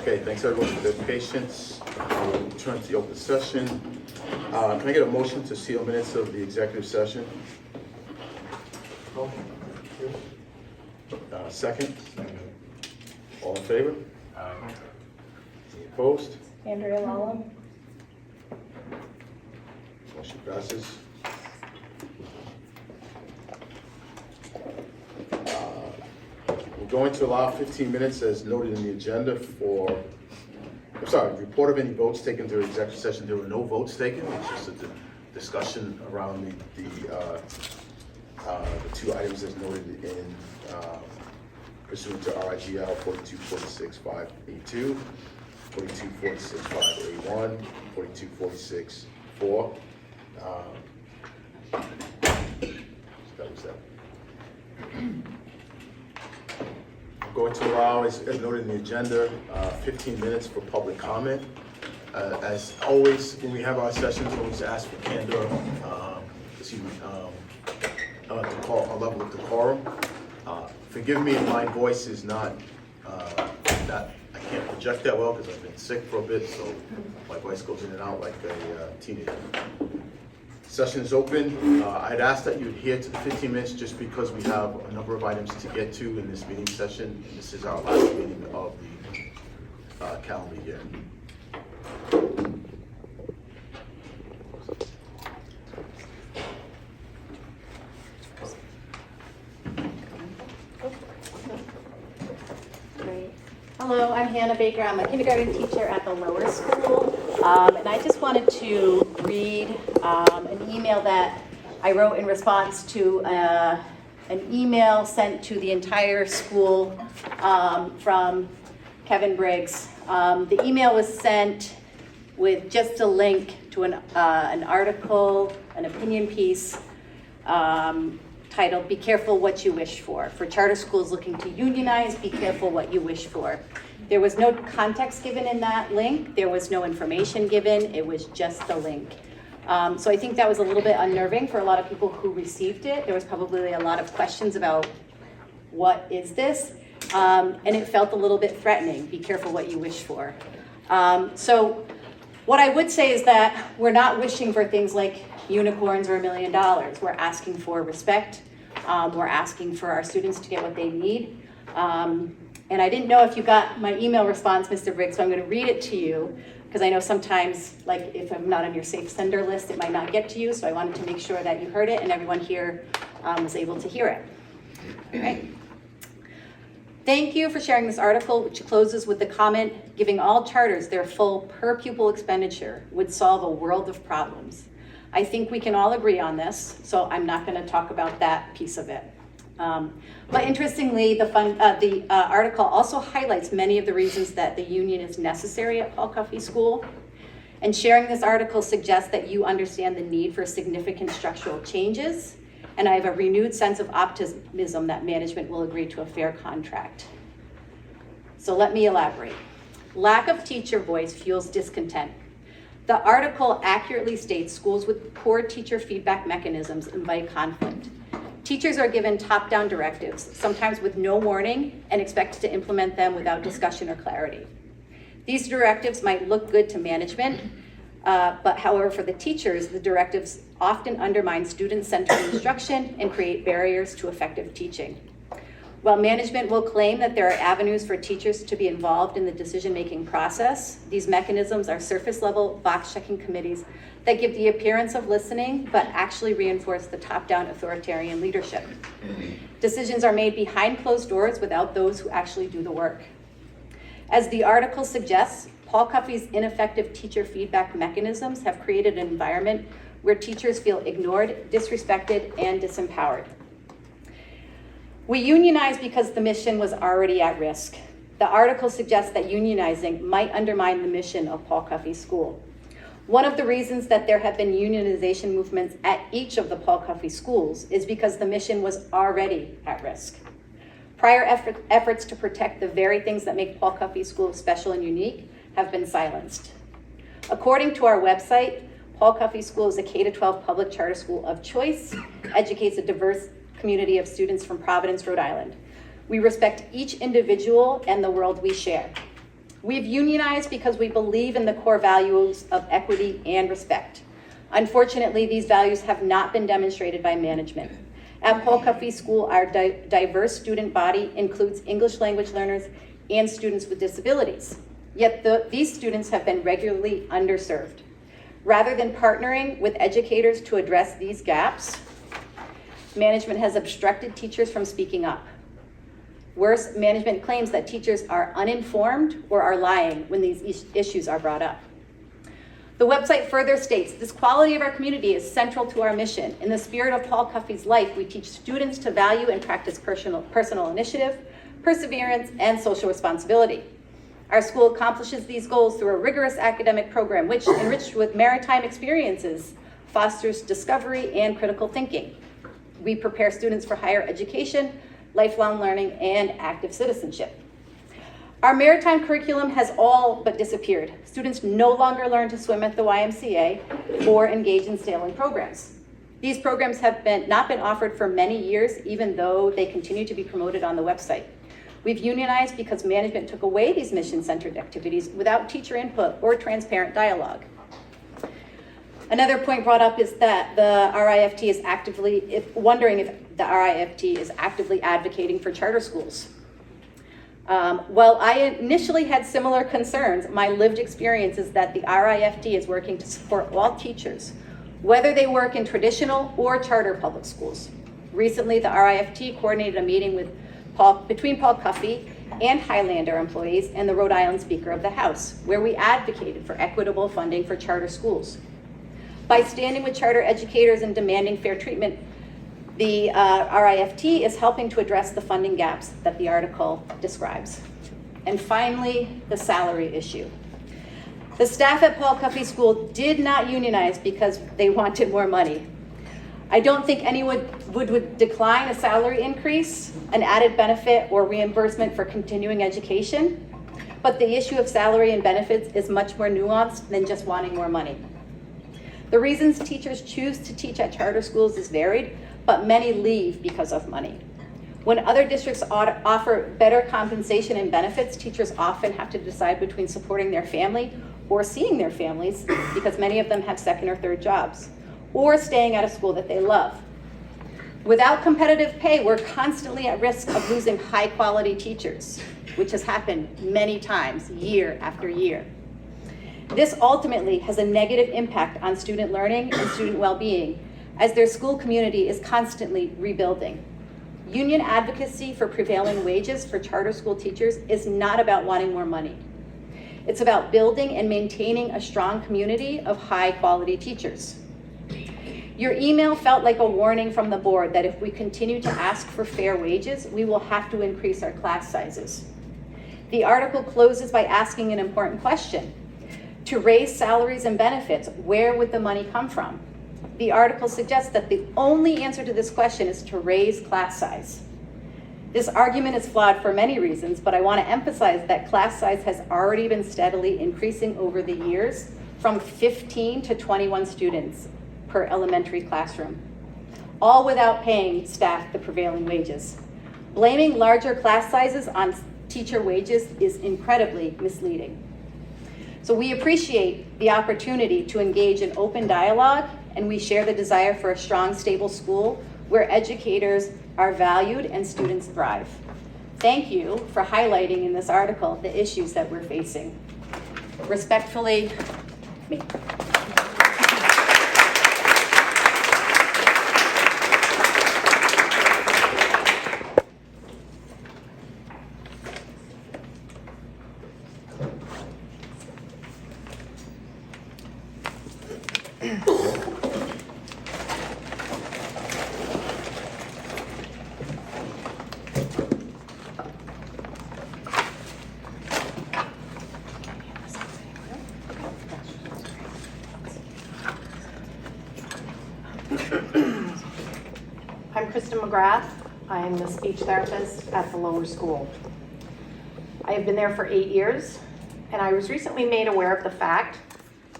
Okay, thanks everyone for their patience. We'll turn to the open session. Can I get a motion to seal minutes of the executive session? Second? All in favor? Any opposed? Andrea Lala. Motion passes. We're going to allow 15 minutes as noted in the agenda for, report of any votes taken during executive session. There were no votes taken. It's just a discussion around the two items as noted in pursuant to RIGL 4246-582, 4246-581, 4246-4. That was that. I'm going to allow, as noted in the agenda, 15 minutes for public comment. As always, when we have our sessions, we always ask for candor, to call a level of decorum. Forgive me if my voice is not, I can't project that well because I've been sick for a bit, so my voice goes in and out like a teenager. Session is open. I'd ask that you adhere to the 15 minutes just because we have a number of items to get to in this meeting session. This is our last meeting of the calendar year. Hello, I'm Hannah Baker. I'm a kindergarten teacher at the lower school. And I just wanted to read an email that I wrote in response to an email sent to the entire school from Kevin Briggs. The email was sent with just a link to an article, an opinion piece titled, "Be Careful What You Wish For charter schools looking to unionize, be careful what you wish for." There was no context given in that link. There was no information given. It was just the link. So I think that was a little bit unnerving for a lot of people who received it. There was probably a lot of questions about what is this? And it felt a little bit threatening. Be careful what you wish for. So what I would say is that we're not wishing for things like unicorns or $1 million. We're asking for respect. We're asking for our students to get what they need. And I didn't know if you got my email response, Mr. Briggs, so I'm going to read it to you because I know sometimes, like if I'm not on your safe sender list, it might not get to you. So I wanted to make sure that you heard it and everyone here was able to hear it. All right. Thank you for sharing this article, which closes with the comment, "Giving all charters their full per pupil expenditure would solve a world of problems." I think we can all agree on this, so I'm not going to talk about that piece of it. But interestingly, the article also highlights many of the reasons that the union is necessary at Paul Cuffee School. And sharing this article suggests that you understand the need for significant structural changes, and I have a renewed sense of optimism that management will agree to a fair contract. So let me elaborate. Lack of teacher voice fuels discontent. The article accurately states schools with poor teacher feedback mechanisms invite conflict. Teachers are given top-down directives, sometimes with no warning, and expected to implement them without discussion or clarity. These directives might look good to management, but however, for the teachers, the directives often undermine student-centered instruction and create barriers to effective teaching. While management will claim that there are avenues for teachers to be involved in the decision-making process, these mechanisms are surface-level, box-checking committees that give the appearance of listening, but actually reinforce the top-down authoritarian leadership. Decisions are made behind closed doors without those who actually do the work. As the article suggests, Paul Cuffee's ineffective teacher feedback mechanisms have created an environment where teachers feel ignored, disrespected, and disempowered. We unionize because the mission was already at risk. The article suggests that unionizing might undermine the mission of Paul Cuffee School. One of the reasons that there have been unionization movements at each of the Paul Cuffee schools is because the mission was already at risk. Prior efforts to protect the very things that make Paul Cuffee School special and unique have been silenced. According to our website, Paul Cuffee School is a K-12 public charter school of choice, educates a diverse community of students from Providence, Rhode Island. We respect each individual and the world we share. We've unionized because we believe in the core values of equity and respect. Unfortunately, these values have not been demonstrated by management. At Paul Cuffee School, our diverse student body includes English language learners and students with disabilities. Yet these students have been regularly underserved. Rather than partnering with educators to address these gaps, management has obstructed teachers from speaking up. Worse, management claims that teachers are uninformed or are lying when these issues are brought up. The website further states, this quality of our community is central to our mission. In the spirit of Paul Cuffee's life, we teach students to value and practice personal initiative, perseverance, and social responsibility. Our school accomplishes these goals through a rigorous academic program, which, enriched with maritime experiences, fosters discovery and critical thinking. We prepare students for higher education, lifelong learning, and active citizenship. Our maritime curriculum has all but disappeared. Students no longer learn to swim at the YMCA or engage in sailing programs. These programs have not been offered for many years, even though they continue to be promoted on the website. We've unionized because management took away these mission-centered activities without teacher input or transparent dialogue. Another point brought up is that the RIFT is wondering if the RIFT is actively advocating for charter schools. While I initially had similar concerns, my lived experience is that the RIFT is working to support all teachers, whether they work in traditional or charter public schools. Recently, the RIFT coordinated a meeting between Paul Cuffee and Highlander employees and the Rhode Island Speaker of the House, where we advocated for equitable funding for charter schools. By standing with charter educators and demanding fair treatment, the RIFT is helping to address the funding gaps that the article describes. And finally, the salary issue. The staff at Paul Cuffee School did not unionize because they wanted more money. I don't think anyone would decline a salary increase, an added benefit, or reimbursement for continuing education, but the issue of salary and benefits is much more nuanced than just wanting more money. The reasons teachers choose to teach at charter schools is varied, but many leave because of money. When other districts offer better compensation and benefits, teachers often have to decide between supporting their family or seeing their families, because many of them have second or third jobs, or staying at a school that they love. Without competitive pay, we're constantly at risk of losing high quality teachers, which has happened many times, year after year. This ultimately has a negative impact on student learning and student well-being, as their school community is constantly rebuilding. Union advocacy for prevailing wages for charter school teachers is not about wanting more money. It's about building and maintaining a strong community of high quality teachers. Your email felt like a warning from the board that if we continue to ask for fair wages, we will have to increase our class sizes. The article closes by asking an important question. To raise salaries and benefits, where would the money come from? The article suggests that the only answer to this question is to raise class size. This argument is flawed for many reasons, but I want to emphasize that class size has already been steadily increasing over the years from 15 to 21 students per elementary classroom, all without paying staff the prevailing wages. Blaming larger class sizes on teacher wages is incredibly misleading. So we appreciate the opportunity to engage in open dialogue, and we share the desire for a strong, stable school where educators are valued and students thrive. Thank you for highlighting in this article the issues that we're facing. Respectfully, me. I'm Kristen McGrath. I am the speech therapist at the lower school. I have been there for 8 years, and I was recently made aware of the fact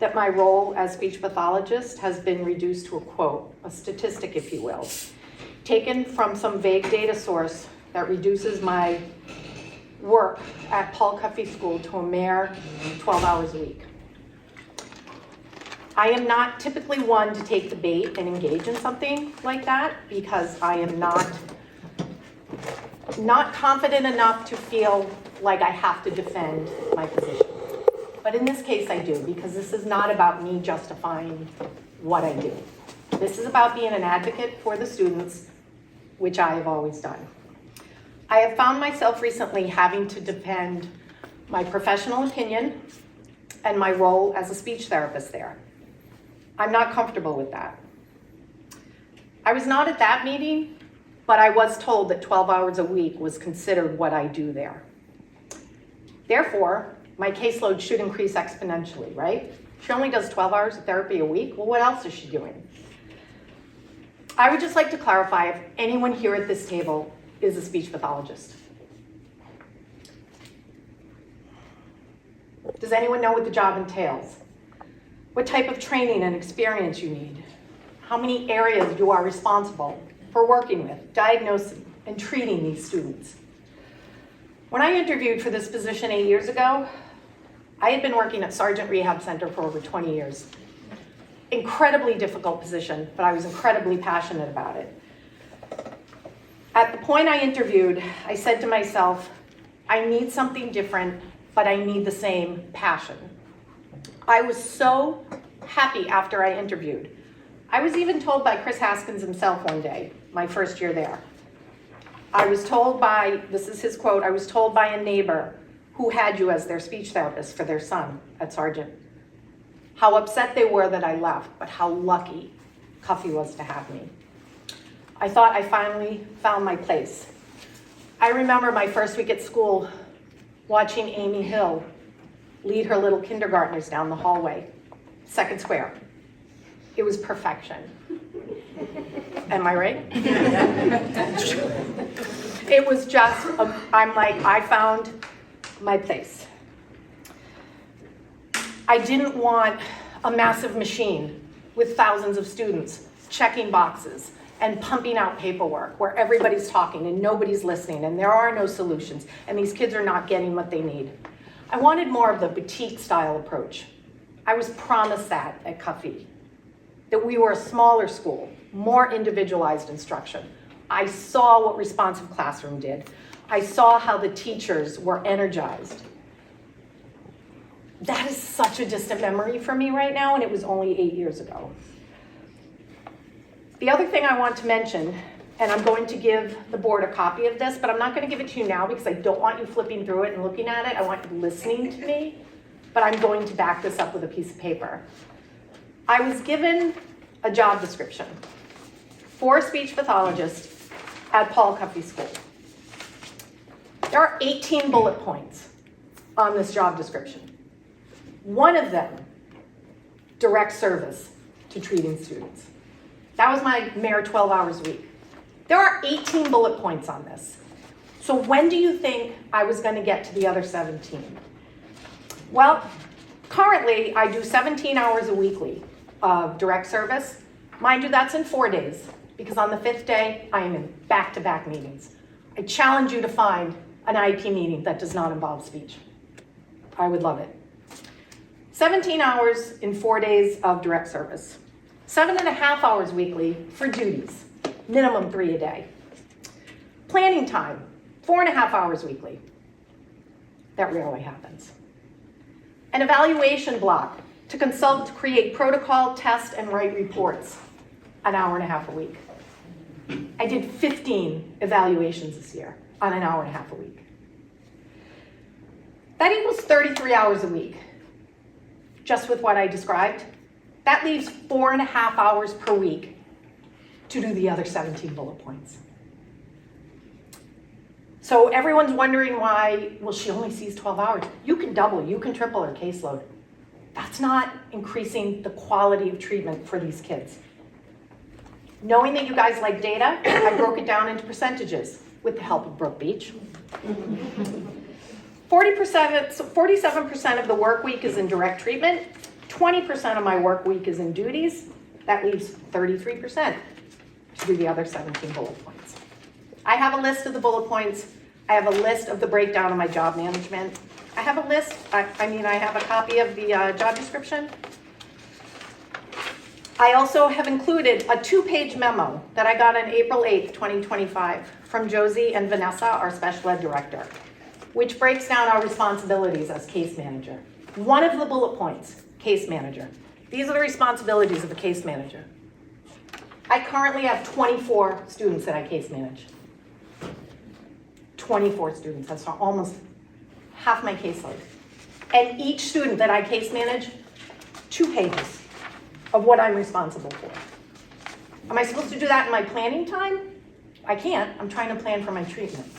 that my role as speech pathologist has been reduced to a quote, a statistic, if you will, taken from some vague data source that reduces my work at Paul Cuffee School to a mere 12 hours a week. I am not typically one to take the bait and engage in something like that because I am not confident enough to feel like I have to defend my position. But in this case, I do, because this is not about me justifying what I do. This is about being an advocate for the students, which I have always done. I have found myself recently having to defend my professional opinion and my role as a speech therapist there. I'm not comfortable with that. I was not at that meeting, but I was told that 12 hours a week was considered what I do there. Therefore, my caseload should increase exponentially, right? She only does 12 hours of therapy a week. Well, what else is she doing? I would just like to clarify if anyone here at this table is a speech pathologist. Does anyone know what the job entails? What type of training and experience you need? How many areas you are responsible for working with, diagnosing, and treating these students? When I interviewed for this position 8 years ago, I had been working at Sargent Rehab Center for over 20 years. Incredibly difficult position, but I was incredibly passionate about it. At the point I interviewed, I said to myself, I need something different, but I need the same passion. I was so happy after I interviewed. I was even told by Chris Haskins himself one day, my first year there. I was told by, this is his quote, I was told by a neighbor who had you as their speech therapist for their son at Sargent, how upset they were that I left, but how lucky Cuffee was to have me. I thought I finally found my place. I remember my first week at school watching Amy Hill lead her little kindergartners down the hallway, second square. It was perfection. Am I right? It was just, I'm like, I found my place. I didn't want a massive machine with thousands of students checking boxes and pumping out paperwork where everybody's talking and nobody's listening and there are no solutions and these kids are not getting what they need. I wanted more of the boutique style approach. I was promised that at Cuffee, that we were a smaller school, more individualized instruction. I saw what Responsive Classroom did. I saw how the teachers were energized. That is such a distant memory for me right now, and it was only 8 years ago. The other thing I want to mention, and I'm going to give the board a copy of this, but I'm not going to give it to you now because I don't want you flipping through it and looking at it. I want you listening to me, but I'm going to back this up with a piece of paper. I was given a job description for a speech pathologist at Paul Cuffee School. There are 18 bullet points on this job description. One of them, direct service to treating students. That was my mere 12 hours a week. There are 18 bullet points on this. So when do you think I was going to get to the other 17? Well, currently I do 17 hours a weekly of direct service. Mind you, that's in 4 days, because on the 5th day, I am in back-to-back meetings. I challenge you to find an IEP meeting that does not involve speech. I would love it. 17 hours in 4 days of direct service. 7.5 hours weekly for duties, minimum 3 a day. Planning time, 4.5 hours weekly. That rarely happens. An evaluation block to consult, create protocol, test, and write reports, 1.5 hours a week. I did 15 evaluations this year on 1.5 hours a week. That equals 33 hours a week, just with what I described. That leaves 4.5 hours per week to do the other 17 bullet points. So everyone's wondering why, well, she only sees 12 hours. You can double, you can triple her caseload. That's not increasing the quality of treatment for these kids. Knowing that you guys like data, I broke it down into percentages with the help of Brooke Beach. 47% of the work week is in direct treatment. 20% of my work week is in duties. That leaves 33% to do the other 17 bullet points. I have a list of the bullet points. I have a list of the breakdown of my job management. I have a list, I have a copy of the job description. I also have included a 2-page memo that I got on April 8th, 2025 from Josie and Vanessa, our special ed director, which breaks down our responsibilities as case manager. One of the bullet points, case manager. These are the responsibilities of a case manager. I currently have 24 students that I case manage. 24 students, that's almost half my caseload. And each student that I case manage, 2 pages of what I'm responsible for. Am I supposed to do that in my planning time? I can't, I'm trying to plan for my treatment.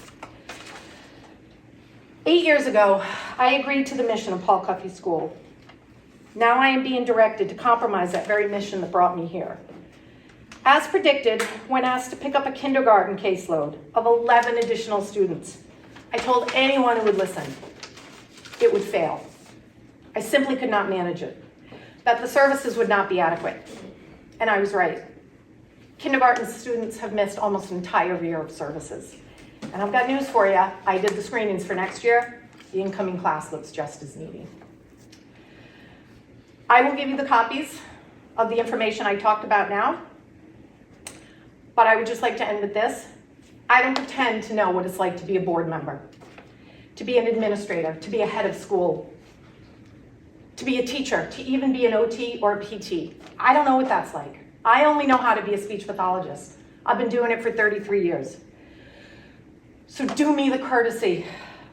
8 years ago, I agreed to the mission of Paul Cuffee School. Now I am being directed to compromise that very mission that brought me here. As predicted, when asked to pick up a kindergarten caseload of 11 additional students, I told anyone who would listen, it would fail. I simply could not manage it, that the services would not be adequate. And I was right. Kindergarten students have missed almost an entire year of services. And I've got news for you. I did the screenings for next year. The incoming class looks just as needy. I will give you the copies of the information I talked about now. But I would just like to end with this. I don't pretend to know what it's like to be a board member, to be an administrator, to be a head of school, to be a teacher, to even be an OT or a PT. I don't know what that's like. I only know how to be a speech pathologist. I've been doing it for 33 years. So do me the courtesy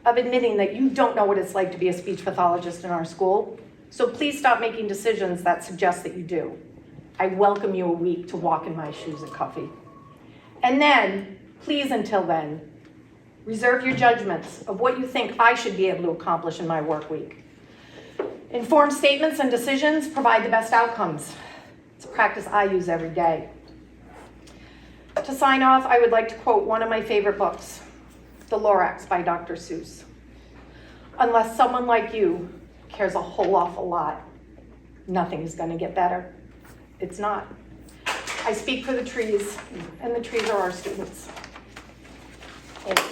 of admitting that you don't know what it's like to be a speech pathologist in our school. So please stop making decisions that suggest that you do. I welcome you a week to walk in my shoes at Cuffee. And then, please until then, reserve your judgments of what you think I should be able to accomplish in my work week. Informed statements and decisions provide the best outcomes. It's a practice I use every day. To sign off, I would like to quote one of my favorite books, The Lorax by Dr. Seuss. Unless someone like you cares a whole awful lot, nothing is going to get better. It's not. I speak for the trees, and the trees are our students. Thank you.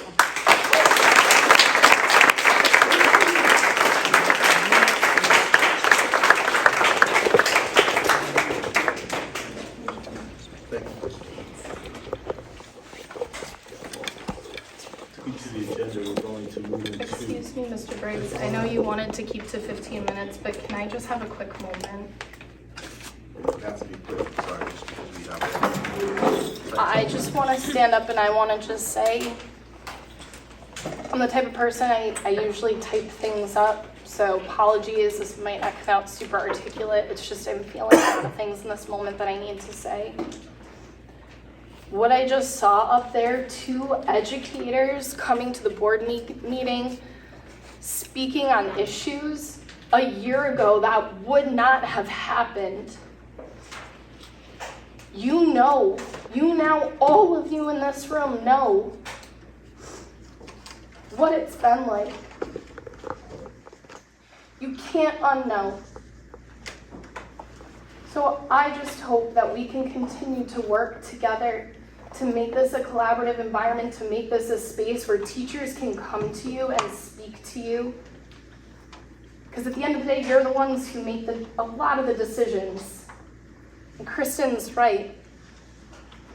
To the agenda, we're going to move into. Excuse me, Mr. Briggs. I know you wanted to keep to 15 minutes, but can I just have a quick moment? It has to be quick, sorry, just because we have. I just want to stand up and I want to just say, I'm the type of person, I usually type things up, so apologies, this might not come out super articulate. It's just I'm feeling a lot of things in this moment that I need to say. What I just saw up there, 2 educators coming to the board meeting, speaking on issues, a year ago that would not have happened. You know, all of you in this room know what it's been like. You can't unknow. So I just hope that we can continue to work together to make this a collaborative environment, to make this a space where teachers can come to you and speak to you. Because at the end of the day, you're the ones who make a lot of the decisions. And Kristen's right.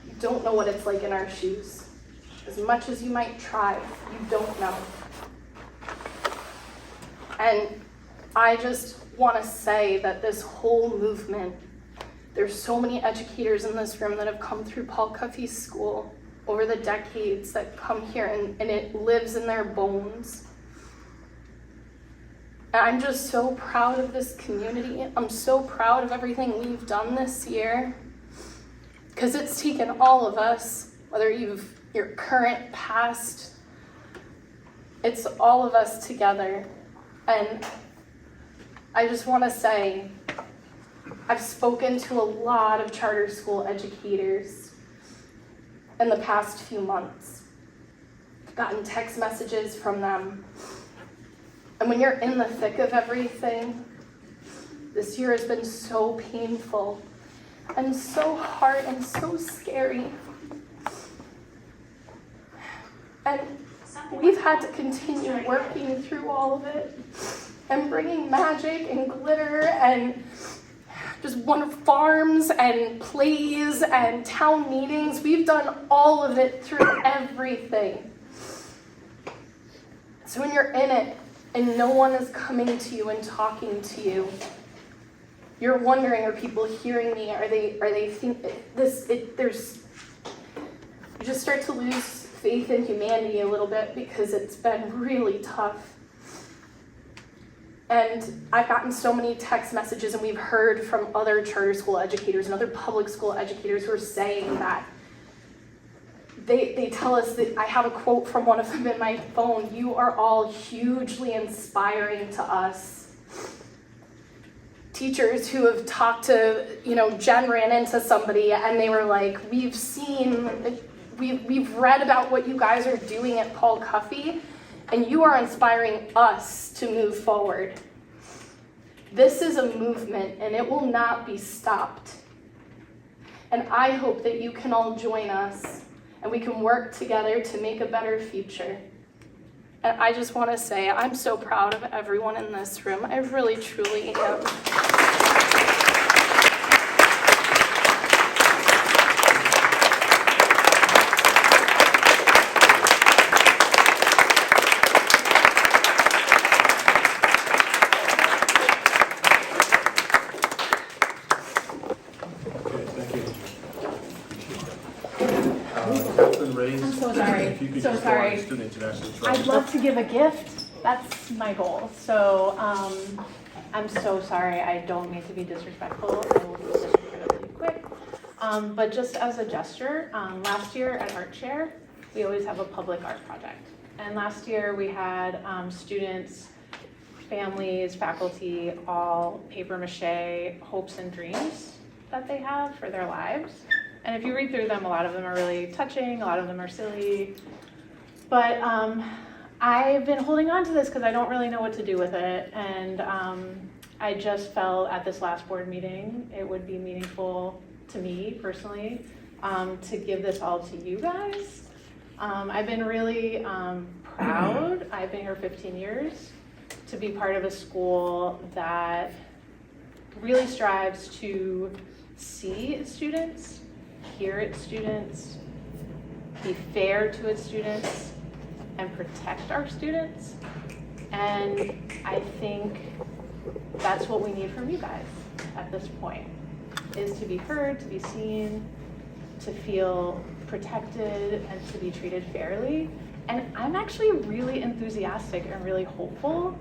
You don't know what it's like in our shoes. As much as you might try, you don't know. And I just want to say that this whole movement, there's so many educators in this room that have come through Paul Cuffee School over the decades that come here and it lives in their bones. And I'm just so proud of this community. I'm so proud of everything we've done this year. Because it's taken all of us, whether you're current, past, it's all of us together. And I just want to say, I've spoken to a lot of charter school educators in the past few months. I've gotten text messages from them. And when you're in the thick of everything, this year has been so painful and so hard and so scary. And we've had to continue working through all of it and bringing magic and glitter and just wonderful farms and plays and town meetings. We've done all of it through everything. So when you're in it and no one is coming to you and talking to you, you're wondering, are people hearing me? Are they think this? You just start to lose faith in humanity a little bit because it's been really tough. And I've gotten so many text messages, and we've heard from other charter school educators and other public school educators who are saying that they tell us that, I have a quote from one of them in my phone, "You are all hugely inspiring to us." Teachers who have talked to, Jen ran into somebody and they were like, we've read about what you guys are doing at Paul Cuffee, and you are inspiring us to move forward. This is a movement and it will not be stopped. And I hope that you can all join us and we can work together to make a better future. And I just want to say, I'm so proud of everyone in this room. I really, truly am. Captain Ray's. I'm so sorry. If you could So just sorry. go on Student International I'd Travel. love to give a gift. That's my goal. So I'm so sorry. I don't mean to be disrespectful. I will do this incredibly quick. But just as a gesture, last year at Art Share, we always have a public art project. And last year we had students, families, faculty, all paper mache hopes and dreams that they have for their lives. And if you read through them, a lot of them are really touching, a lot of them are silly. But I've been holding on to this because I don't really know what to do with it. And I just felt at this last board meeting, it would be meaningful to me personally to give this all to you guys. I've been really proud, I've been here 15 years, to be part of a school that really strives to see its students, hear its students, be fair to its students, and protect our students. And I think that's what we need from you guys at this point, is to be heard, to be seen, to feel protected, and to be treated fairly. And I'm actually really enthusiastic and really hopeful.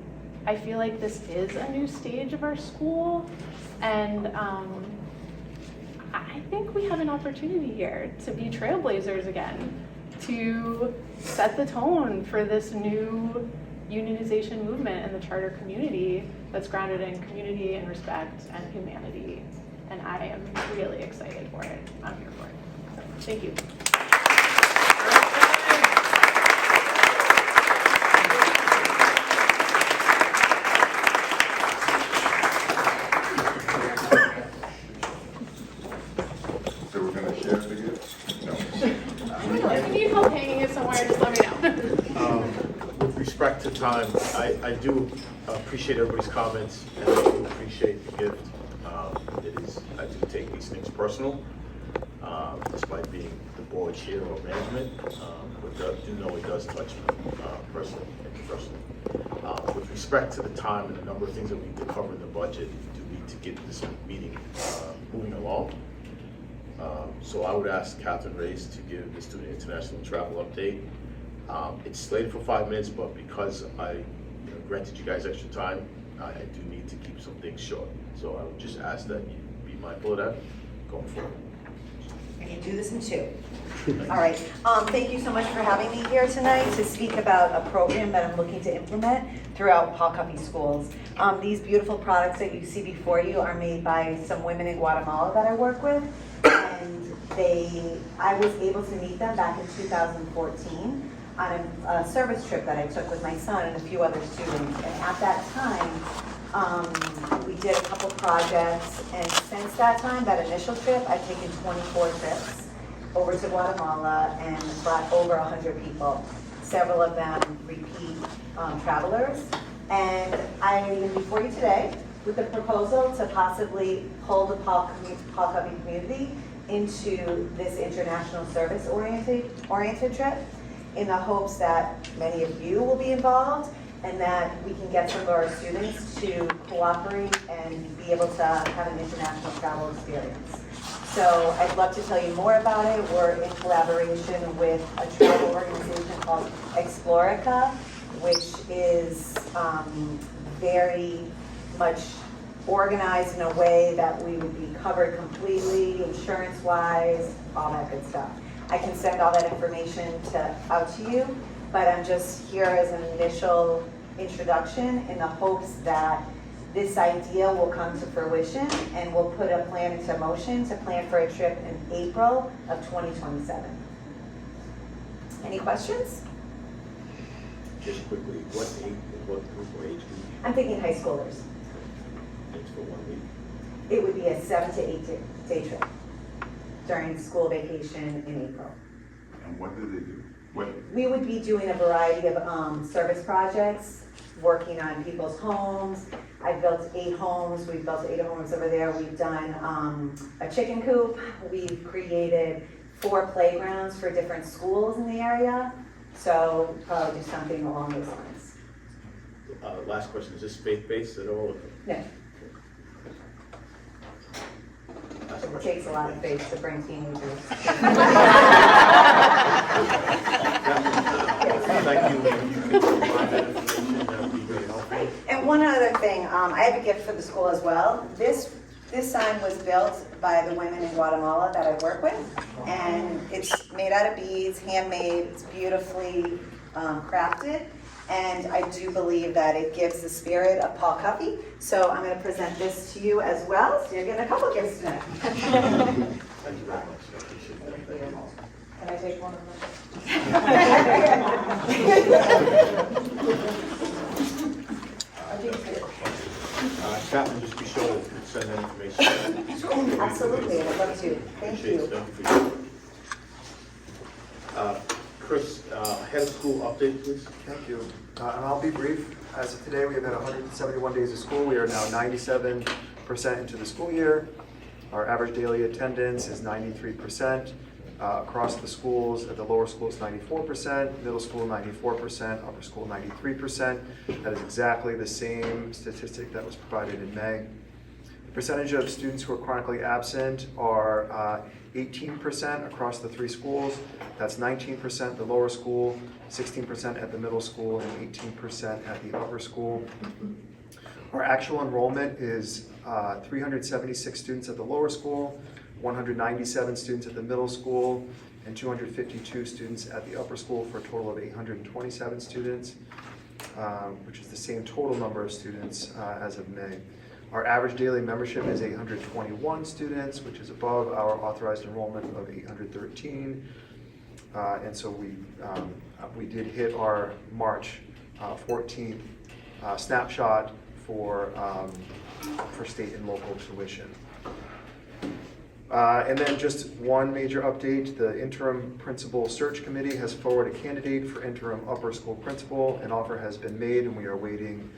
I feel like this is a new stage of our school, and I think we have an opportunity here to be trailblazers again, to set the tone for this new unionization movement in the charter community that's grounded in community and respect and humanity. And I am really excited for it. I'm here for it. So, thank you. So we're gonna share the gift? No. If you need help hanging it somewhere, just let me know. With respect to time, I do appreciate everybody's comments, and I do appreciate the gift. I do take these things personal, despite being the board chair or management, but I do know it does touch me personally and professionally. With respect to the time and the number of things that we need to cover in the budget, we do need to get this meeting moving along. So I would ask Catherine Reyes to give the Student International Travel update. It's slated for 5 minutes, but because I granted you guys extra time, I do need to keep some things short. So I would just ask that you be mindful of that going forward. I can do this in 2. All right. Thank you so much for having me here tonight to speak about a program that I'm looking to implement throughout Paul Cuffee schools. These beautiful products that you see before you are made by some women in Guatemala that I work with. And I was able to meet them back in 2014 on a service trip that I took with my son and a few other students. And at that time, we did a couple projects, and since that time, that initial trip, I've taken 24 trips over to Guatemala and brought over 100 people. several of them repeat travelers. And I am before you today with a proposal to possibly pull the Paul Cuffee community into this international service oriented trip in the hopes that many of you will be involved and that we can get some of our students to cooperate and be able to have an international travel experience. So I'd love to tell you more about it. We're in collaboration with a travel organization called Explorica, which is very much organized in a way that we would be covered completely, insurance-wise, all that good stuff. I can send all that information out to you, but I'm just here as an initial introduction in the hopes that this idea will come to fruition and we'll put a plan into motion to plan for a trip in April of 2027. Any questions? Just quickly, what group or age group? I'm thinking high schoolers. It's for 1 week. It would be a 7 to 8 day trip during school vacation in April. And what do they do? What? We would be doing a variety of service projects, working on people's homes. I've built 8 homes. We've built 8 homes over there. We've done a chicken coop. We've created 4 playgrounds for different schools in the area. So probably do something along those lines. Last question, is this faith-based at all? No, Last it question. takes a lot of faith to bring teenagers. Thank you. If you could provide that information, that would be very helpful. And one other thing, I have a gift for the school as well. This sign was built by the women in Guatemala that I work with, and it's made out of beads, handmade, it's beautifully crafted, and I do believe that it gives the spirit of Paul Cuffee. So I'm going to present this to you as well, so you're getting a couple gifts tonight. Thank you very much. I appreciate that. Thank you. Can I take one of them? Captain, just be sure to send that information. Absolutely, I'd love to. Thank Appreciate you. it. Thank you for your Chris, head of school update, please. Thank you. And I'll be brief. As of today, we have had 171 days of school. We are now 97% into the school year. Our average daily attendance is 93%. Across the schools, at the lower schools, 94%, middle school, 94%, upper school, 93%. That is exactly the same statistic that was provided in May. The percentage of students who are chronically absent are 18% across the 3 schools. That's 19% at the lower school, 16% at the middle school, and 18% at the upper school. Our actual enrollment is 376 students at the lower school, 197 students at the middle school, and 252 students at the upper school for a total of 827 students, which is the same total number of students as of May. Our average daily membership is 821 students, which is above our authorized enrollment of 813. And so we did hit our March 14th snapshot for state and local tuition. And then just one major update, the interim principal search committee has forwarded a candidate for interim upper school principal. An offer has been made and we are waiting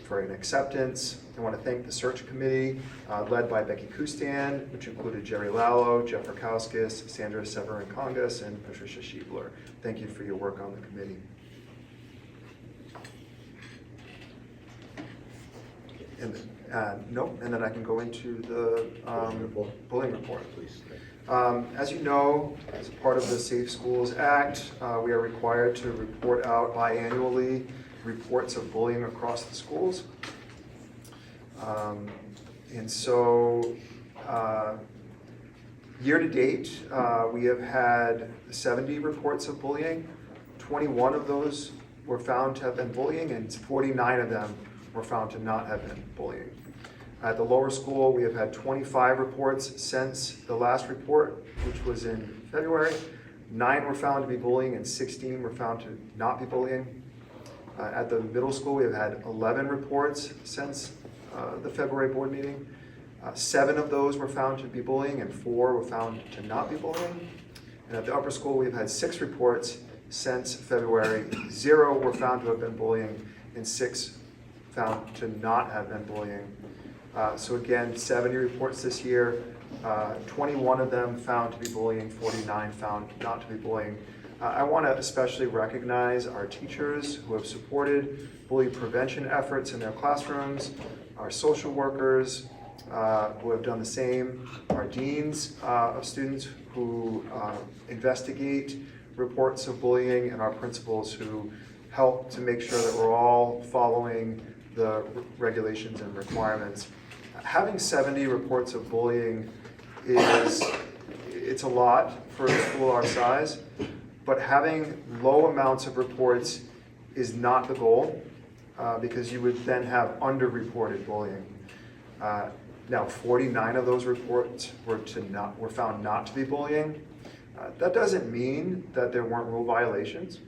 for an acceptance. I want to thank the search committee led by Becky Kustan, which included Jerry Lallo, Jeff Rakowskis, Sandra Severin-Congas, and Patricia Schiebler. Thank you for your work on the committee. And then I can go into the bullying report. Please. As you know, as a part of the Safe Schools Act, we are required to report out biannually reports of bullying across the schools. And so year to date, we have had 70 reports of bullying. 21 of those were found to have been bullying, and 49 of them were found to not have been bullying. At the lower school, we have had 25 reports since the last report, which was in February. 9 were found to be bullying and 16 were found to not be bullying. At the middle school, we have had 11 reports since the February board meeting. 7 of those were found to be bullying and 4 were found to not be bullying. And at the upper school, we've had 6 reports since February. 0 were found to have been bullying, and 6 found to not have been bullying. So again, 70 reports this year, 21 of them found to be bullying, 49 found not to be bullying. I want to especially recognize our teachers who have supported bully prevention efforts in their classrooms, our social workers who have done the same, our deans of students who investigate reports of bullying, and our principals who help to make sure that we're all following the regulations and requirements. Having 70 reports of bullying it's a lot for a school our size, but having low amounts of reports is not the goal, because you would then have underreported bullying. Now, 49 of those reports were found not to be bullying. That doesn't mean that there weren't rule violations,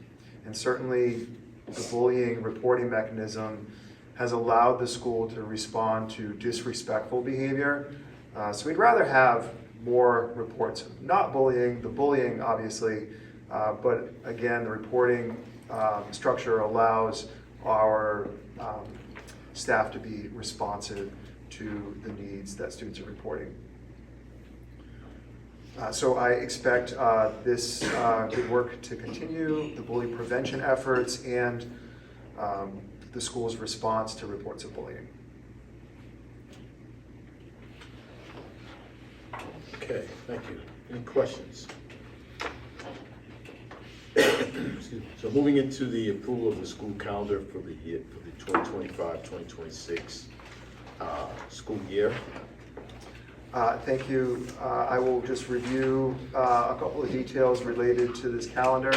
and certainly the bullying reporting mechanism has allowed the school to respond to disrespectful behavior. So we'd rather have more reports of not bullying, the bullying obviously, but again, the reporting structure allows our staff to be responsive to the needs that students are reporting. So I expect this good work to continue, the bully prevention efforts, and the school's response to reports of bullying. Okay, thank you. Any questions? Excuse me. So moving into the approval of the school calendar for the year, for the 2025-2026 school year. Thank you. I will just review a couple of details related to this calendar.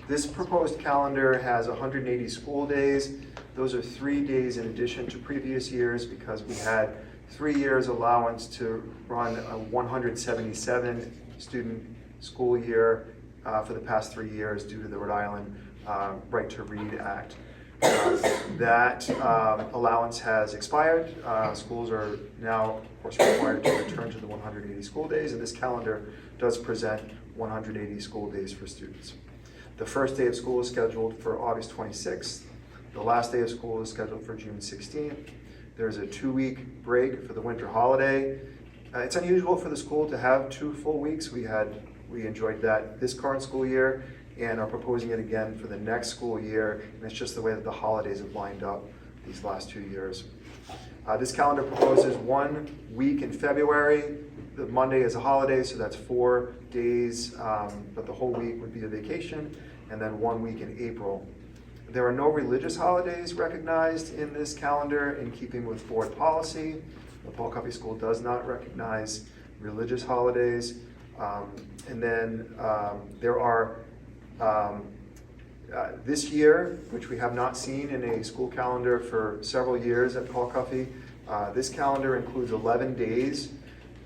This proposed calendar has 180 school days. Those are 3 days in addition to previous years because we had 3 years allowance to run a 177 student school year for the past 3 years due to the Rhode Island Right to Read Act. That allowance has expired. Schools are now, of course, required to return to the 180 school days, and this calendar does present 180 school days for students. The first day of school is scheduled for August 26th. The last day of school is scheduled for June 16th. There's a 2-week break for the winter holiday. It's unusual for the school to have 2 full weeks. We enjoyed that this current school year and are proposing it again for the next school year. And it's just the way that the holidays have lined up these last 2 years. This calendar proposes 1 week in February. The Monday is a holiday, so that's 4 days, but the whole week would be a vacation, and then 1 week in April. There are no religious holidays recognized in this calendar in keeping with board policy. The Paul Cuffee School does not recognize religious holidays. And then there are, this year, which we have not seen in a school calendar for several years at Paul Cuffee, this calendar includes 11 days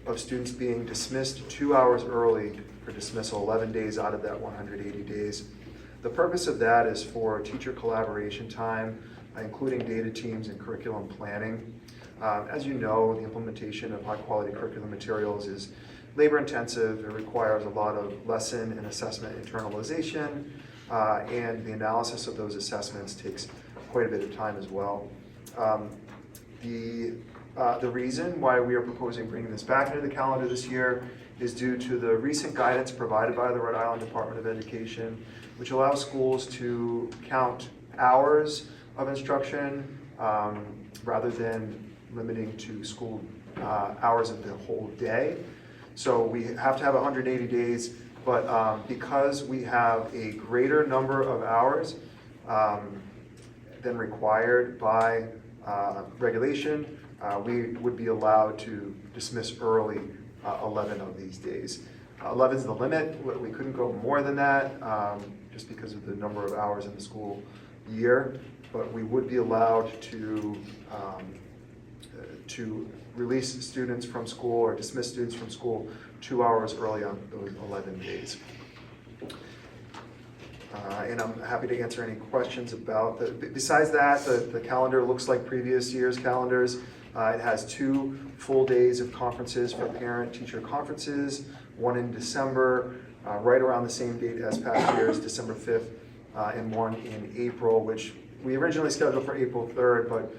of students being dismissed 2 hours early for dismissal, 11 days out of that 180 days. The purpose of that is for teacher collaboration time, including data teams and curriculum planning. As you know, the implementation of high-quality curriculum materials is labor-intensive. It requires a lot of lesson and assessment internalization, and the analysis of those assessments takes quite a bit of time as well. The reason why we are proposing bringing this back into the calendar this year is due to the recent guidance provided by the Rhode Island Department of Education, which allows schools to count hours of instruction rather than limiting to school hours of the whole day. So we have to have 180 days, but because we have a greater number of hours than required by regulation, we would be allowed to dismiss early 11 of these days. 11 is the limit. We couldn't go more than that just because of the number of hours in the school year, but we would be allowed to release students from school or dismiss students from school 2 hours early on those 11 days. And I'm happy to answer any questions about that. Besides that, the calendar looks like previous year's calendars. It has 2 full days of conferences for parent-teacher conferences, one in December right around the same date as past years, December 5th, and one in April, which we originally scheduled for April 3rd, but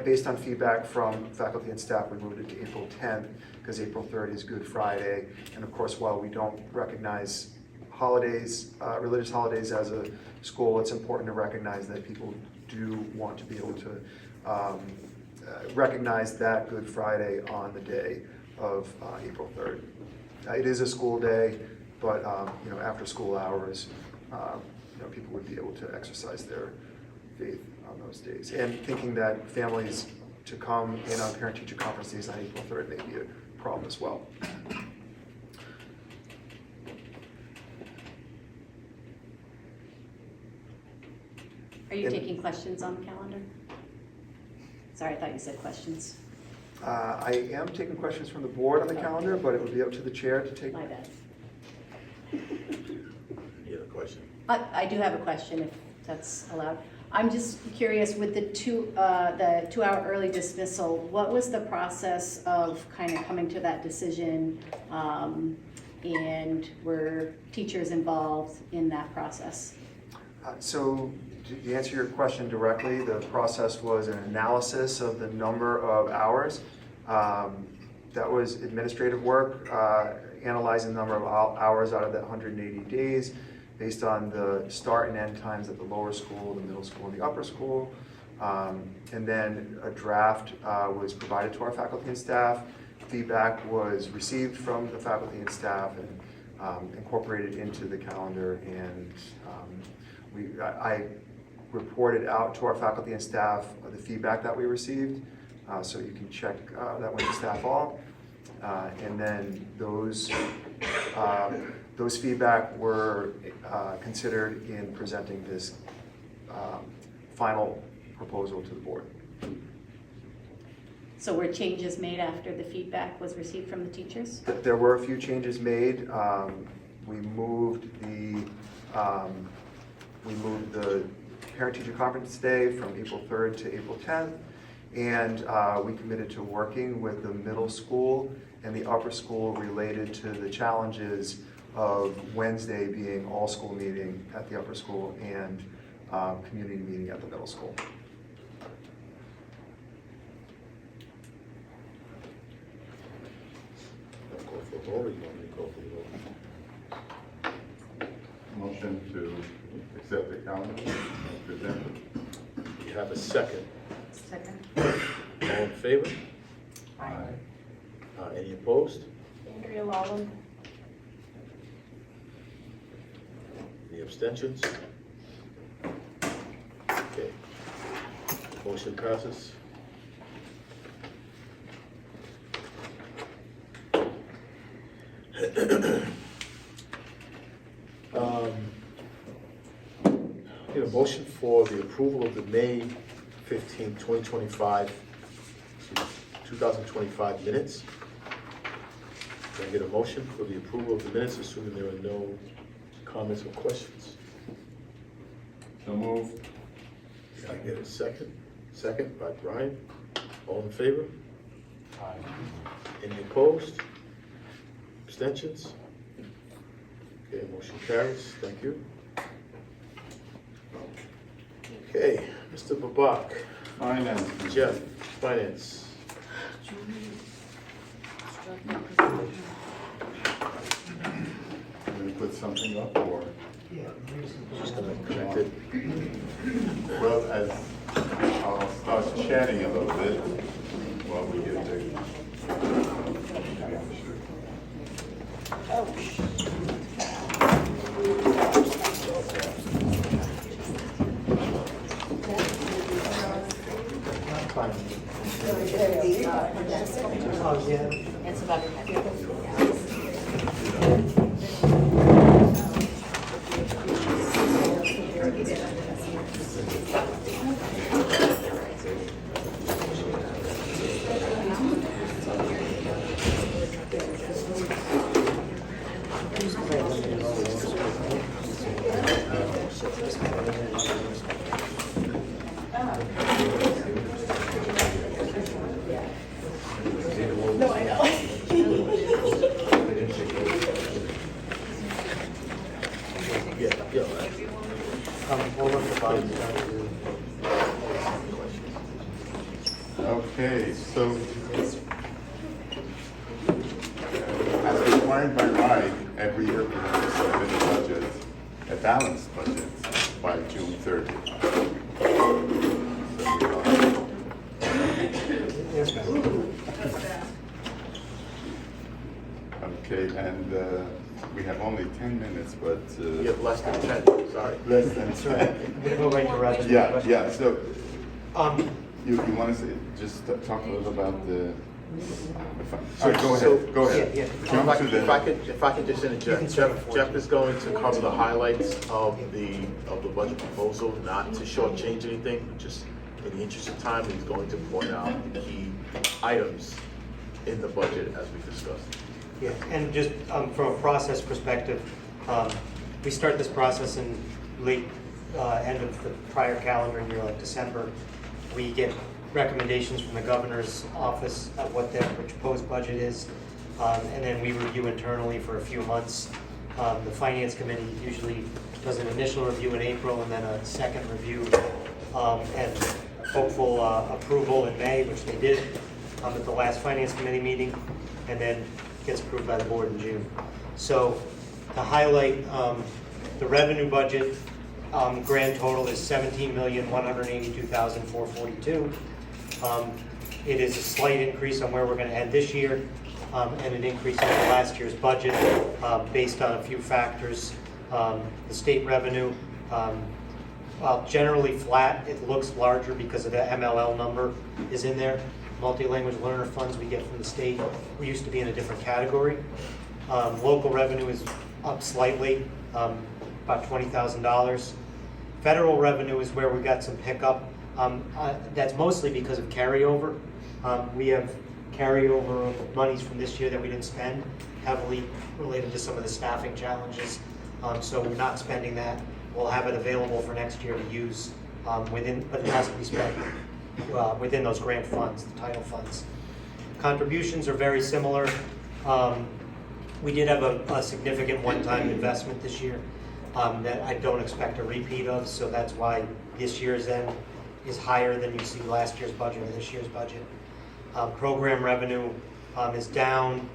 based on feedback from faculty and staff, we moved it to April 10th because April 3rd is Good Friday. And of course, while we don't recognize holidays, religious holidays as a school, it's important to recognize that people do want to be able to recognize that Good Friday on the day of April 3rd. It is a school day, but after school hours, people would be able to exercise their faith on those days. And thinking that families to come in on parent-teacher conference days on April 3rd may be a problem as well. Are you taking questions on the calendar? Sorry, I thought you said questions. I am taking questions from the board on the calendar, but it would be up to the chair to take. My bad. You have a question? I do have a question, if that's allowed. I'm just curious, with the 2-hour early dismissal, what was the process of kind of coming to that decision? And were teachers involved in that process? So to answer your question directly, the process was an analysis of the number of hours. That was administrative work, analyzing the number of hours out of that 180 days based on the start and end times at the lower school, the middle school, and the upper school. And then a draft was provided to our faculty and staff. Feedback was received from the faculty and staff and incorporated into the calendar. And I reported out to our faculty and staff the feedback that we received, so you can check that went to staff all. And then those feedback were considered in presenting this final proposal to the board. So were changes made after the feedback was received from the teachers? There were a few changes made. We moved the parent-teacher conference day from April 3rd to April 10th, and we committed to working with the middle school and the upper school related to the challenges of Wednesday being all-school meeting at the upper school and community meeting at the middle school. Go for a vote, or you want me to go for the vote? Motion to accept the calendar as presented. You have a second. Second. All in favor? Aye. Any opposed? Andrea Lawland. Any abstentions? Okay. Motion passes. Need a motion for the approval of the May 15, 2025 minutes. Can I get a motion for the approval of the minutes, assuming there are no comments or questions? So moved. Can I get a second? Second by Brian. All in favor? Aye. Any opposed? Abstentions? Okay, motion carries. Thank you. Okay, Mr. Babak. Finance. Jeff, Finance. Going to put something up or? Just gonna connect it. Well, as I'll start chatting a little bit while we get there. Okay, so as required by RIDE, every year we have to submit a budget, a balanced budget, by June 30th. Okay, and we have only 10 minutes, but You have less than 10, sorry. less than I'm gonna go right to Roger's Yeah, question. yeah, so Um, you want to say, just talk a little about the, So- go so- ahead, go ahead. Yeah, Jump to If I could just You interject, can say it Jeff, for Jeff you. is going to cover the highlights of the budget proposal, not to shortchange anything, but just in the interest of time, he's going to point out the key items in the budget as we discussed. yeah, and just from a process perspective, we start this process in late, end of the prior calendar year, like December. We get recommendations from the governor's office of what their proposed budget is, and then we review internally for a few months. The finance committee usually does an initial review in April and then a second review, and hopeful approval in May, which they did at the last finance committee meeting, and then gets approved by the board in June. So to highlight the revenue budget, grand total is $17,182,442. It is a slight increase on where we're going to end this year, and an increase over last year's budget based on a few factors. The state revenue, while generally flat, it looks larger because of the MLL number is in there. Multi-language learner funds we get from the state. We used to be in a different category. Local revenue is up slightly, about $20,000. Federal revenue is where we got some pickup. That's mostly because of carryover. We have carryover monies from this year that we didn't spend, heavily related to some of the staffing challenges. So we're not spending that. We'll have it available for next year to use but it has to be spent within those grant funds, the title funds. Contributions are very similar. We did have a significant one-time investment this year that I don't expect a repeat of, so that's why this year's end is higher than you see last year's budget or this year's budget. Program revenue is down,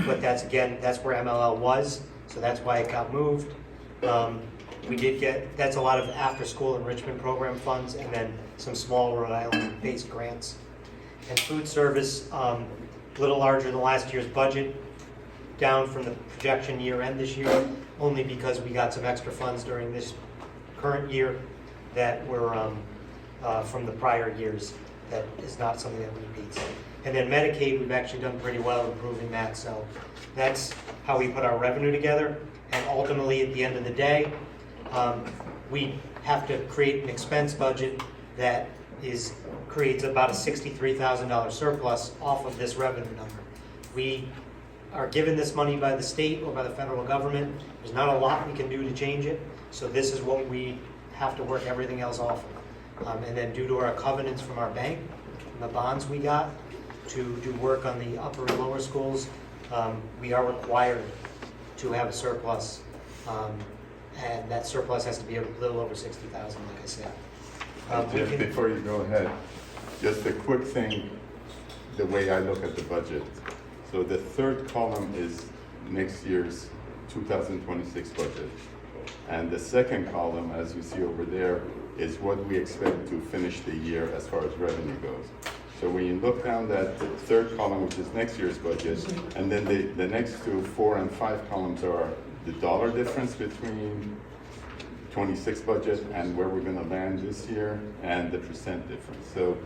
but that's where MLL was, so that's why it got moved. We did that's a lot of after-school enrichment program funds and then some small Rhode Island-based grants. And food service, a little larger than last year's budget, down from the projection year end this year, only because we got some extra funds during this current year that were from the prior years. That is not something that repeats. And then Medicaid, we've actually done pretty well improving that, so that's how we put our revenue together. And ultimately, at the end of the day, we have to create an expense budget that creates about a $63,000 surplus off of this revenue number. We are given this money by the state or by the federal government. There's not a lot we can do to change it, so this is what we have to work everything else off of. And then due to our covenants from our bank, and the bonds we got to do work on the upper and lower schools, we are required to have a surplus. And that surplus has to be a little over 60,000, like I said. Jeff, before you go ahead, just a quick thing, the way I look at the budget. So the third column is next year's 2026 budget. And the second column, as you see over there, is what we expect to finish the year as far as revenue goes. So when you look down that third column, which is next year's budget, and then the next two, 4 and 5 columns are the dollar difference between 26 budget and where we're gonna land this year, and the percent difference. So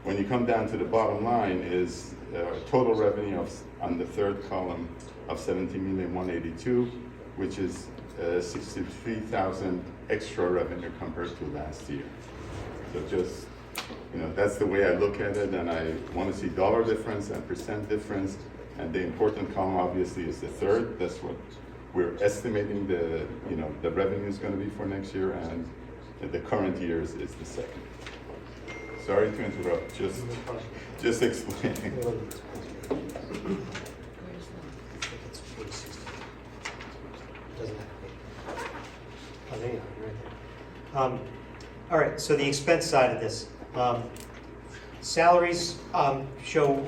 when you come down to the bottom line is total revenue on the third column of 17,182,000, which is 63,000 extra revenue compared to last year. So just, that's the way I look at it, and I want to see dollar difference and percent difference, and the important column obviously is the third. That's what we're estimating the revenue is going to be for next year, and the current year's is the second. Sorry to interrupt, just explaining. All right, so the expense side of this. Salaries show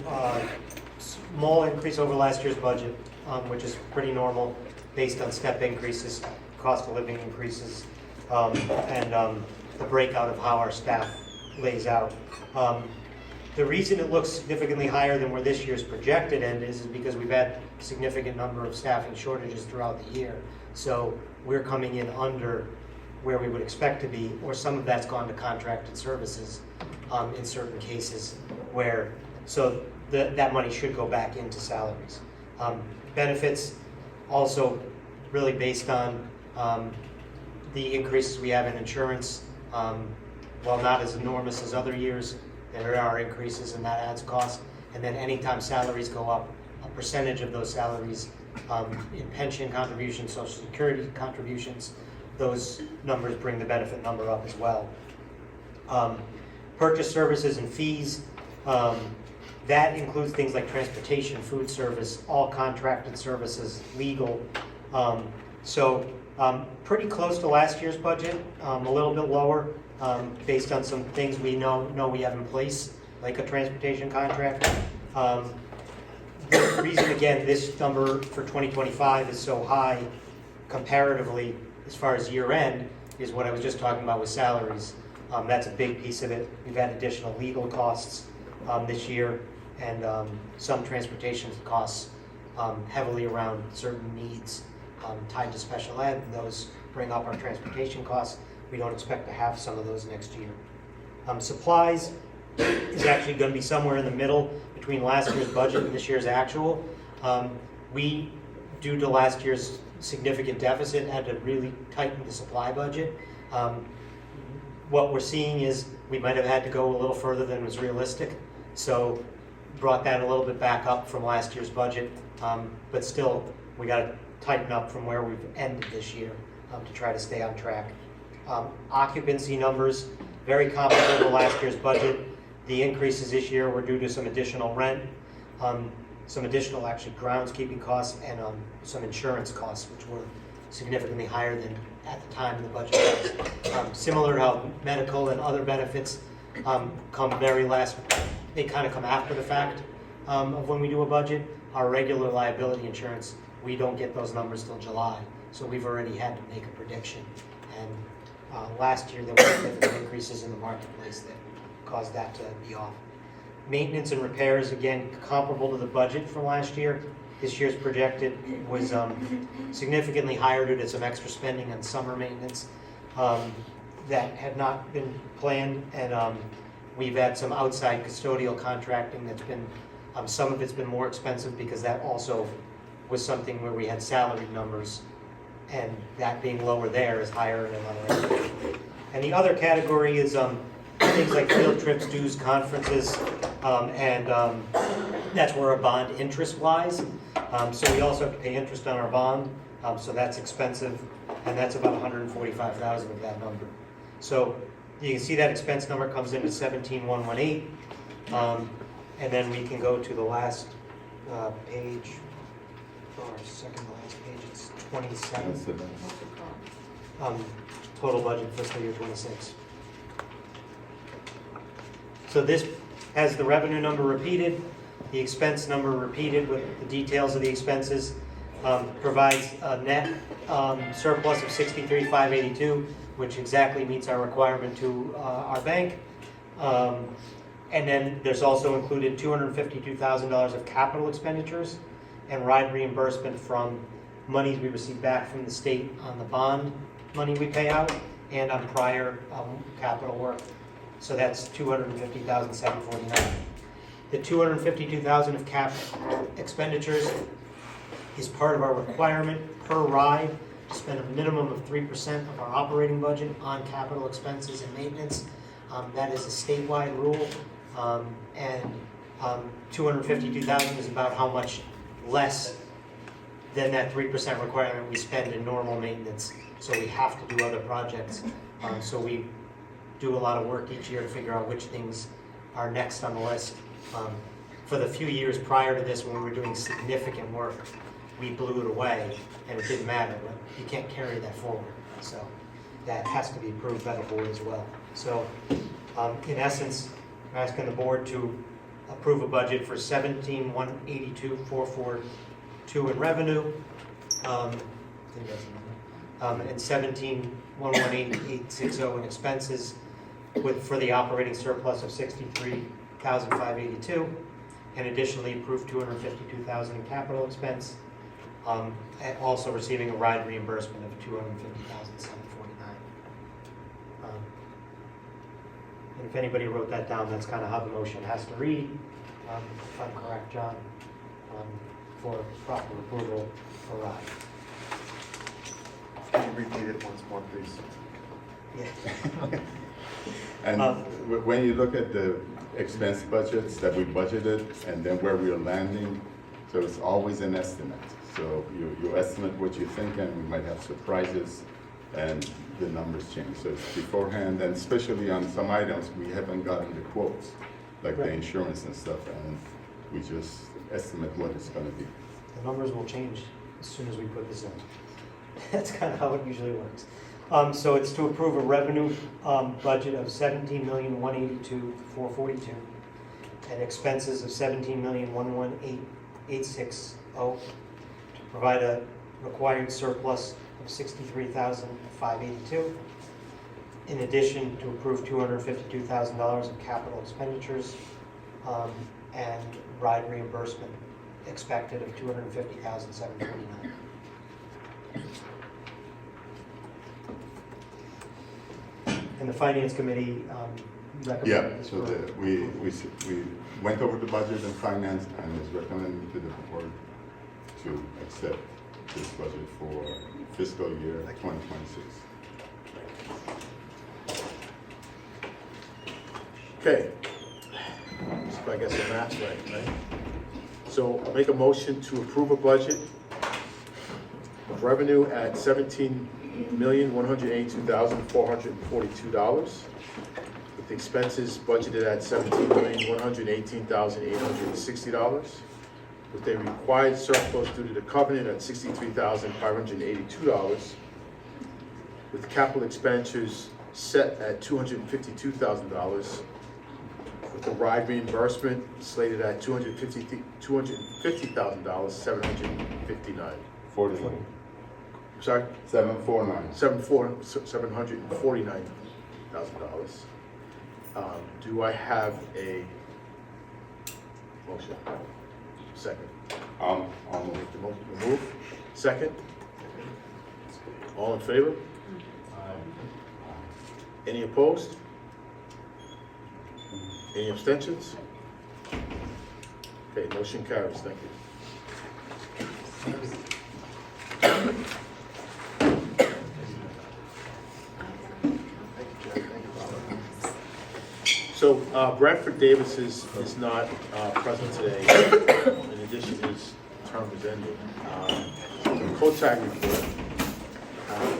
small increase over last year's budget, which is pretty normal based on step increases, cost of living increases, and the breakout of how our staff lays out. The reason it looks significantly higher than where this year's projected end is because we've had a significant number of staffing shortages throughout the year. So we're coming in under where we would expect to be, or some of that's gone to contracted services in certain cases where, so that money should go back into salaries. Benefits also really based on the increases we have in insurance. While not as enormous as other years, there are increases and that adds cost. And then anytime salaries go up, a percentage of those salaries in pension contributions, social security contributions, those numbers bring the benefit number up as well. Purchase services and fees, that includes things like transportation, food service, all contracted services, legal. Pretty close to last year's budget, a little bit lower based on some things we know we have in place, like a transportation contract. The reason, again, this number for 2025 is so high comparatively as far as year end is what I was just talking about with salaries. That's a big piece of it. We've had additional legal costs this year and some transportation costs heavily around certain needs tied to special ed. And those bring up our transportation costs. We don't expect to have some of those next year. Supplies is actually going to be somewhere in the middle between last year's budget and this year's actual. We, due to last year's significant deficit, had to really tighten the supply budget. What we're seeing is we might have had to go a little further than was realistic, so brought that a little bit back up from last year's budget, but still we got to tighten up from where we've ended this year to try to stay on track. Occupancy numbers, very comparable to last year's budget. The increases this year were due to some additional rent, some additional actually groundskeeping costs, and some insurance costs, which were significantly higher than at the time the budget was. Similar to how medical and other benefits come very last, they kind of come after the fact of when we do a budget. Our regular liability insurance, we don't get those numbers till July, so we've already had to make a prediction. And last year there were significant increases in the marketplace that caused that to be off. Maintenance and repairs, again, comparable to the budget from last year. This year's projected was significantly higher due to some extra spending on summer maintenance that had not been planned, and we've had some outside custodial contracting that's been, some of it's been more expensive because that also was something where we had salaried numbers, and that being lower there is higher in another area. And the other category is things like field trips, dues, conferences, and that's where our bond interest lies. So we also have to pay interest on our bond, so that's expensive, and that's about $145,000 of that number. So you can see that expense number comes into 17,118, and then we can go to the last page, or second to last page, it's 27. Total budget fiscal year 26. So this has the revenue number repeated, the expense number repeated with the details of the expenses, provides a net surplus of $63,582, which exactly meets our requirement to our bank. And then there's also included $252,000 of capital expenditures and ride reimbursement from monies we receive back from the state on the bond money we pay out and on prior capital work. So that's $250,749. The $252,000 of cap expenditures is part of our requirement per ride to spend a minimum of 3% of our operating budget on capital expenses and maintenance. That is a statewide rule, and $252,000 is about how much less than that 3% requirement we spend in normal maintenance. So we have to do other projects. So we do a lot of work each year to figure out which things are next on the list. For the few years prior to this, when we were doing significant work, we blew it away, and it didn't matter. But you can't carry that forward. So that has to be approved by the board as well. So in essence, asking the board to approve a budget for 17,182,442 in revenue, I think that's the number, and 17,118,860 in expenses, for the operating surplus of 63,582, and additionally approve 252,000 in capital expense, and also receiving a ride reimbursement of 250,749. And if anybody wrote that down, that's kind of how the motion has to read, if I'm correct, John, for proper approval for ride. Can you repeat it once more, please? Yeah. And when you look at the expense budgets that we budgeted and then where we are landing, so it's always an estimate. So you estimate what you think, and we might have surprises and the numbers change. So it's beforehand, and especially on some items, we haven't gotten the quotes, like the Right. insurance and stuff, and we just estimate what it's gonna be. The numbers will change as soon as we put this in. That's kind of how it usually works. So it's to approve a revenue budget of 17,182,442 and expenses of 17,118,860 to provide a required surplus of 63,582. In addition, to approve $252,000 in capital expenditures and ride reimbursement expected of $250,749. And the finance committee recommended Yeah, this so for we went over the budget and finance, and is recommending to the board to accept this budget for fiscal year 2026. Okay. So I guess the math's right? So I'll make a motion to approve a budget of revenue at $17,182,442, with expenses budgeted at $17,118,860, with a required surplus due to the covenant at $63,582, with capital expenditures set at $252,000, with the ride reimbursement slated at $250,000, 759. 49. Sorry? 749. $749,000. Do I have a motion? Second. I'll move. Make the motion to move. Second. All in favor? Any opposed? Any abstentions? Okay, motion carries. Thank you. So Bradford Davis is not present today. In addition, his term is ending. COTAG report.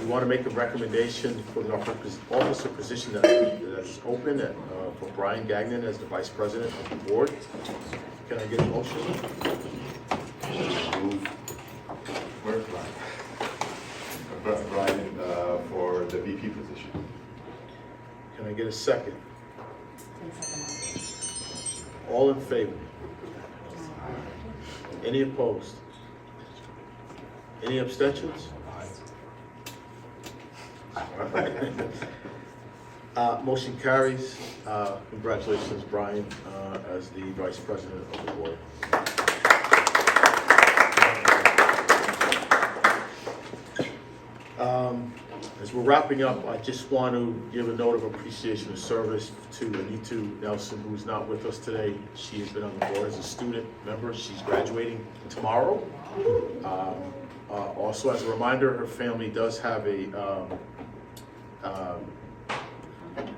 We want to make a recommendation for the officer position that's open for Brian Gagnon as the vice president of the board. Can I get a motion? Move. Where's Brian? Brian for the VP position. Can I get a second? All in favor? Any opposed? Any abstentions? Motion carries. Congratulations, Brian, as the vice president of the board. As we're wrapping up, I just want to give a note of appreciation and service to Anitu Nelson, who's not with us today. She has been on the board as a student member. She's graduating tomorrow. Also, as a reminder, her family does have a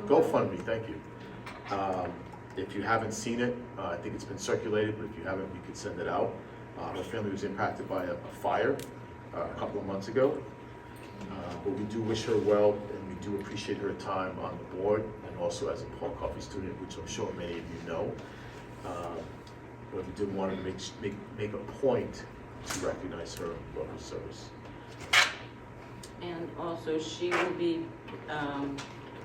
GoFundMe. Thank you. If you haven't seen it, I think it's been circulated, but if you haven't, we could send it out. Her family was impacted by a fire a couple of months ago. But we do wish her well, and we do appreciate her time on the board, and also as a Paul Coffey student, which I'm sure many of you know. But we did want to make a point to recognize her local service. And also, she will be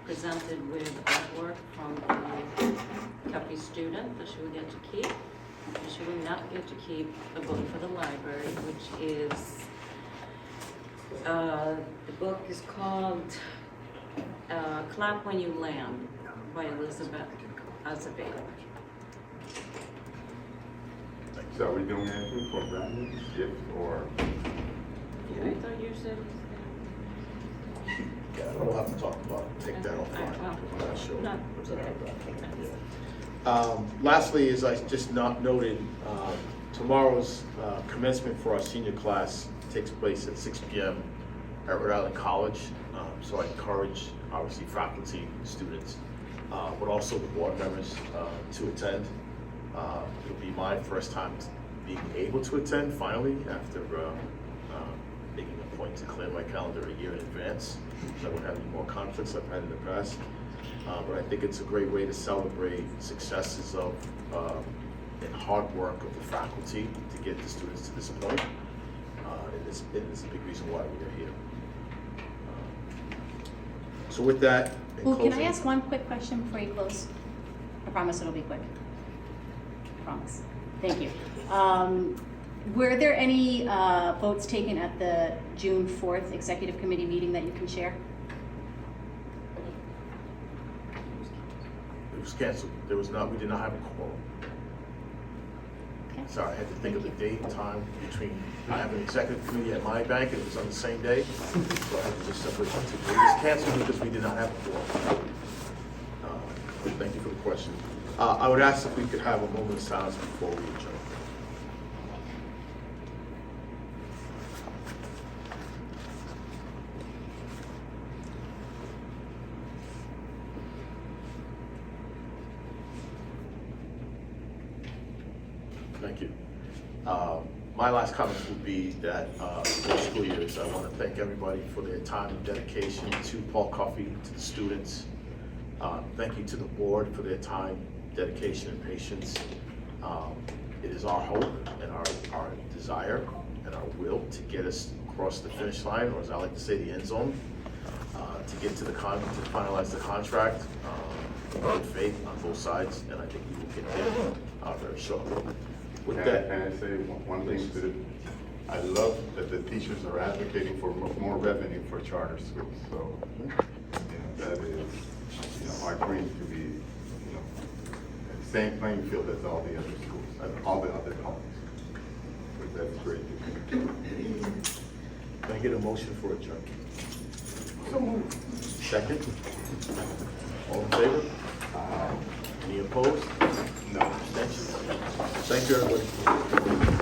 presented with artwork from the Cuffee student that she will get to keep. And she will not get to keep a book for the library, which is, the book is called Clap When You Land by Elizabeth Azevedo. So are we doing anything for Brandon's gift or? I thought you said. Yeah, we'll have to talk about it, take that offline, Well, I'm not sure. no, it's okay. Lastly, as I just noted, tomorrow's commencement for our senior class takes place at 6 p.m. at Rhode Island College. So I encourage, obviously, faculty, students, but also the board members to attend. It'll be my first time being able to attend, finally, after making a point to clear my calendar a year in advance, so I won't have any more conflicts I've had in the past. But I think it's a great way to celebrate successes of and hard work of the faculty to get the students to this point. And it's a big reason why we are here. So with that, in Well, can I closing- ask one quick question before you close? I promise it'll be quick. Promise. Thank you. Were there any votes taken at the June 4th Executive Committee meeting that you can share? It was canceled. There was not, we did not have a quorum. Okay. Sorry, I had to think of the date and time between, I have an executive committee at my bank, and it was on the same day, so I had to just separate the two. It was canceled because we did not have a quorum. But thank you for the question. I would ask if we could have a moment of silence before we adjourn. Thank you. My last comments would be that for school years, I want to thank everybody for their time and dedication to Paul Cuffee, to the students. Thank you to the board for their time, dedication, and patience. It is our hope and our desire and our will to get us across the finish line, or as I like to say, the end zone, to get to finalize the contract in good faith on both sides, and I think we will get there very shortly. With Can that, I say one thing to I love that the teachers are advocating for more revenue for charter schools. So, that is, our dream to be, same playing field as all the other schools, and all the other colleges. But that's great. can I get a motion for adjournment? Second? All in favor? Any opposed? No. Abstentions? Thank you, everybody.